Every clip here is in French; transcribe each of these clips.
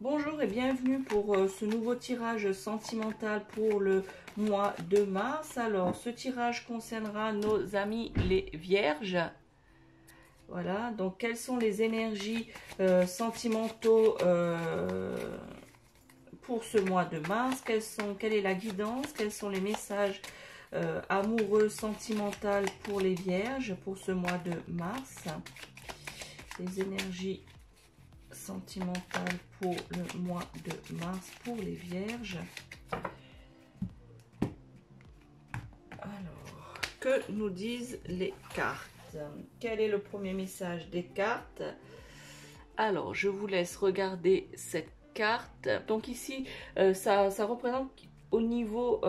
Bonjour et bienvenue pour ce nouveau tirage sentimental pour le mois de mars. Alors, ce tirage concernera nos amis les vierges. Voilà, donc quelles sont les énergies sentimentaux pour ce mois de mars? Quelle est la guidance? Quels sont les messages amoureux, sentimentaux pour les vierges pour ce mois de mars? Les énergies sentimentales pour le mois de mars pour les vierges. Alors, que nous disent les cartes? Quel est le premier message des cartes? Alors, je vous laisse regarder cette carte. Donc ici, ça représente au niveau,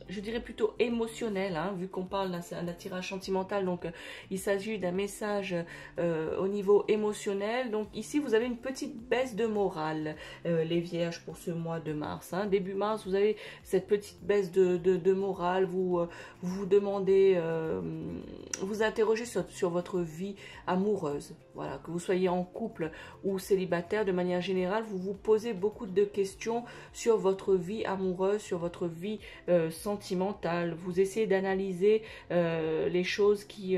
je dirais plutôt émotionnel, hein, vu qu'on parle d'un tirage sentimental. Donc, il s'agit d'un message au niveau émotionnel. Donc ici, vous avez une petite baisse de morale, les vierges, pour ce mois de mars. Hein. Début mars, vous avez cette petite baisse de morale. Vous vous demandez, vous interrogez sur votre vie amoureuse. Voilà, que vous soyez en couple ou célibataire, de manière générale, vous vous posez beaucoup de questions sur votre vie amoureuse, sur votre vie sentimentale. Vous essayez d'analyser les choses qui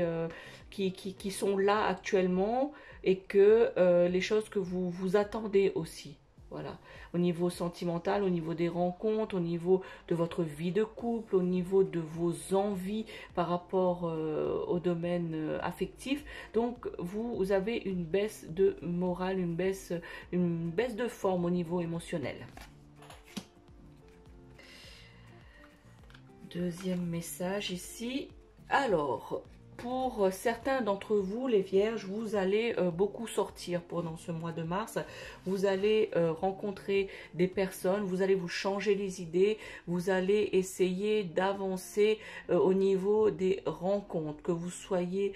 sont là actuellement et que les choses que vous vous attendez aussi. Voilà, au niveau sentimental, au niveau des rencontres, au niveau de votre vie de couple, au niveau de vos envies par rapport au domaine affectif. Donc, vous avez une baisse de morale, une baisse de forme au niveau émotionnel. Deuxième message ici. Alors, pour certains d'entre vous, les vierges, vous allez beaucoup sortir pendant ce mois de mars. Vous allez rencontrer des personnes, vous allez vous changer les idées, vous allez essayer d'avancer au niveau des rencontres, que vous soyez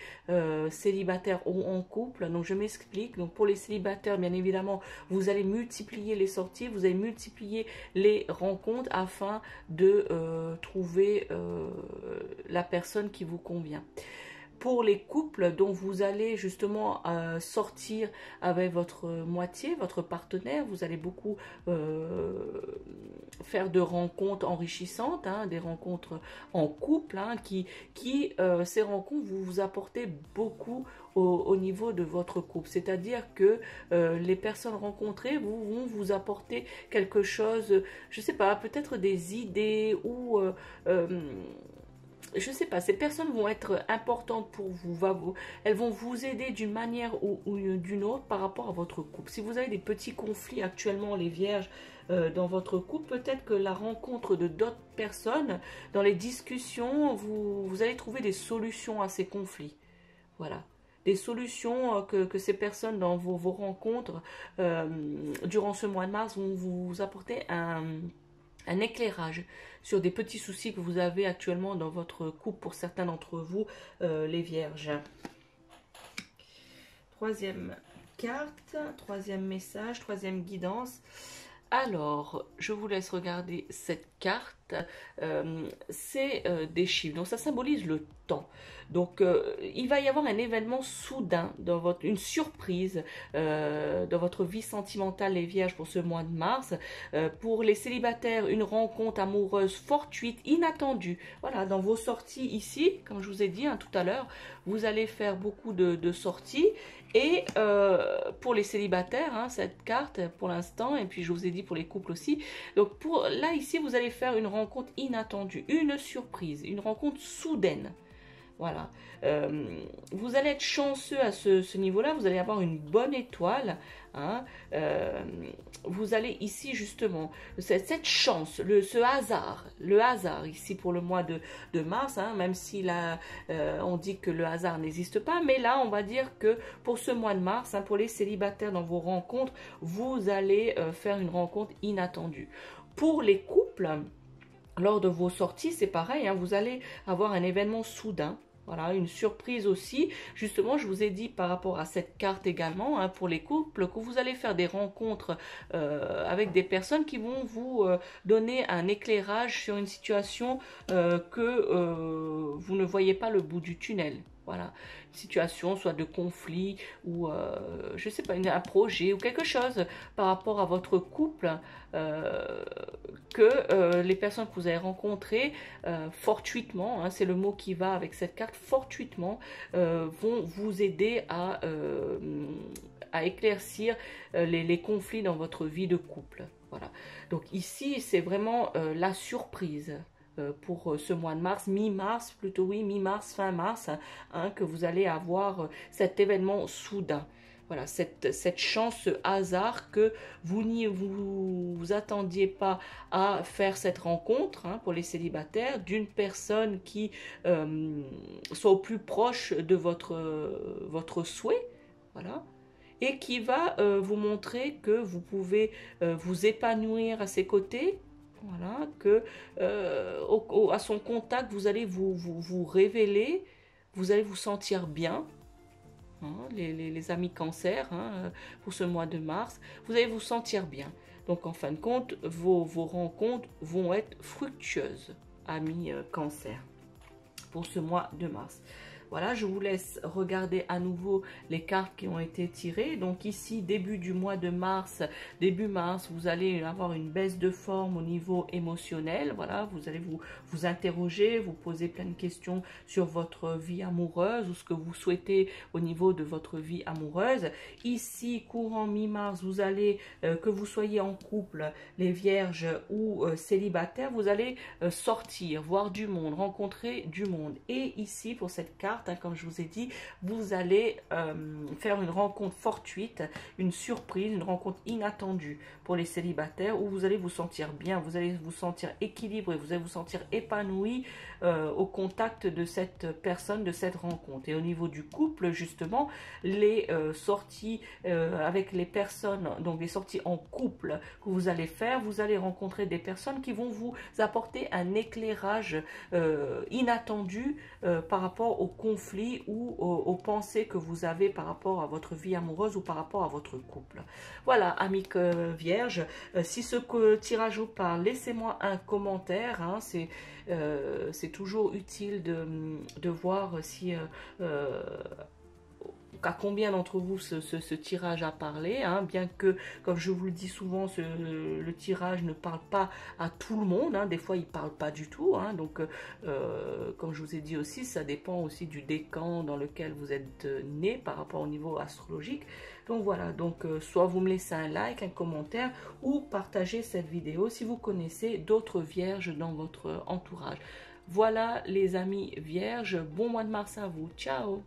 célibataire ou en couple. Donc je m'explique. Donc pour les célibataires, bien évidemment, vous allez multiplier les sorties, vous allez multiplier les rencontres afin de trouver la personne qui vous convient. Pour les couples dont vous allez justement sortir avec votre moitié, votre partenaire, vous allez beaucoup faire de rencontres enrichissantes, hein, des rencontres en couple, hein, ces rencontres vous apportez beaucoup au niveau de votre couple. C'est-à-dire que les personnes rencontrées vont vous apporter quelque chose, je sais pas, peut-être des idées ou je sais pas, ces personnes vont être importantes pour vous, elles vont vous aider d'une manière ou d'une autre par rapport à votre couple. Si vous avez des petits conflits actuellement, les vierges, dans votre couple, peut-être que la rencontre de d'autres personnes, dans les discussions, vous allez trouver des solutions à ces conflits. Voilà. Des solutions que ces personnes dans vos rencontres durant ce mois de mars vont vous apporter un éclairage sur des petits soucis que vous avez actuellement dans votre couple pour certains d'entre vous, les vierges. Troisième carte, troisième message, troisième guidance. Alors, je vous laisse regarder cette carte. C'est des chiffres. Donc, ça symbolise le temps. Donc, il va y avoir un événement soudain, une surprise dans votre vie sentimentale, les vierges, pour ce mois de mars. Pour les célibataires, une rencontre amoureuse fortuite, inattendue. Voilà, dans vos sorties ici, comme je vous ai dit tout à l'heure, vous allez faire beaucoup de sorties. Et pour les célibataires, hein, cette carte pour l'instant, et puis je vous ai dit pour les couples aussi. Donc là ici, vous allez faire une rencontre inattendue, une surprise, une rencontre soudaine. Voilà. Vous allez être chanceux à ce niveau-là, vous allez avoir une bonne étoile. Hein, vous allez ici justement, cette chance, ce hasard, le hasard ici pour le mois de mars, hein, même si là on dit que le hasard n'existe pas, mais là on va dire que pour ce mois de mars, hein, pour les célibataires dans vos rencontres, vous allez faire une rencontre inattendue. Pour les couples, lors de vos sorties, c'est pareil, hein, vous allez avoir un événement soudain. Voilà, une surprise aussi. Justement, je vous ai dit par rapport à cette carte également, hein, pour les couples, que vous allez faire des rencontres avec des personnes qui vont vous donner un éclairage sur une situation que vous ne voyez pas le bout du tunnel. Voilà, une situation soit de conflit ou je sais pas, un projet ou quelque chose par rapport à votre couple que les personnes que vous avez rencontrées fortuitement, hein, c'est le mot qui va avec cette carte, fortuitement vont vous aider à éclaircir les conflits dans votre vie de couple. Voilà. Donc ici, c'est vraiment la surprise pour ce mois de mars, mi-mars plutôt, oui, mi-mars, fin mars, hein, que vous allez avoir cet événement soudain. Voilà, cette chance, ce hasard que vous n'y vous attendiez pas à faire cette rencontre, hein, pour les célibataires, d'une personne qui soit au plus proche de votre souhait, voilà, et qui va vous montrer que vous pouvez vous épanouir à ses côtés, voilà, que à son contact, vous allez vous révéler, vous allez vous sentir bien, hein, les amis cancer, hein, pour ce mois de mars, vous allez vous sentir bien. Donc en fin de compte, vos rencontres vont être fructueuses, amis cancer, pour ce mois de mars. Voilà, je vous laisse regarder à nouveau les cartes qui ont été tirées. Donc ici, début du mois de mars, début mars, vous allez avoir une baisse de forme au niveau émotionnel. Voilà, vous allez vous interroger, vous poser plein de questions sur votre vie amoureuse ou ce que vous souhaitez au niveau de votre vie amoureuse. Ici, courant mi-mars, vous allez, que vous soyez en couple, les vierges ou célibataires, vous allez sortir, voir du monde, rencontrer du monde. Et ici, pour cette carte, hein, comme je vous ai dit, vous allez faire une rencontre fortuite, une surprise, une rencontre inattendue pour les célibataires où vous allez vous sentir bien, vous allez vous sentir équilibré, vous allez vous sentir épanoui au contact de cette personne, de cette rencontre. Et au niveau du couple, justement, les sorties avec les personnes, donc les sorties en couple que vous allez faire, vous allez rencontrer des personnes qui vont vous apporter un éclairage inattendu par rapport au conflit ou aux pensées que vous avez par rapport à votre vie amoureuse ou par rapport à votre couple. Voilà, amis vierges, si ce tirage vous parle, laissez-moi un commentaire, hein, c'est toujours utile de voir si à combien d'entre vous ce tirage a parlé, hein, bien que, comme je vous le dis souvent, le tirage ne parle pas à tout le monde, hein, des fois il ne parle pas du tout, hein, donc comme je vous ai dit aussi, ça dépend aussi du décan dans lequel vous êtes né par rapport au niveau astrologique. Donc voilà, donc soit vous me laissez un like, un commentaire ou partagez cette vidéo si vous connaissez d'autres vierges dans votre entourage. Voilà les amis vierges, bon mois de mars à vous, ciao!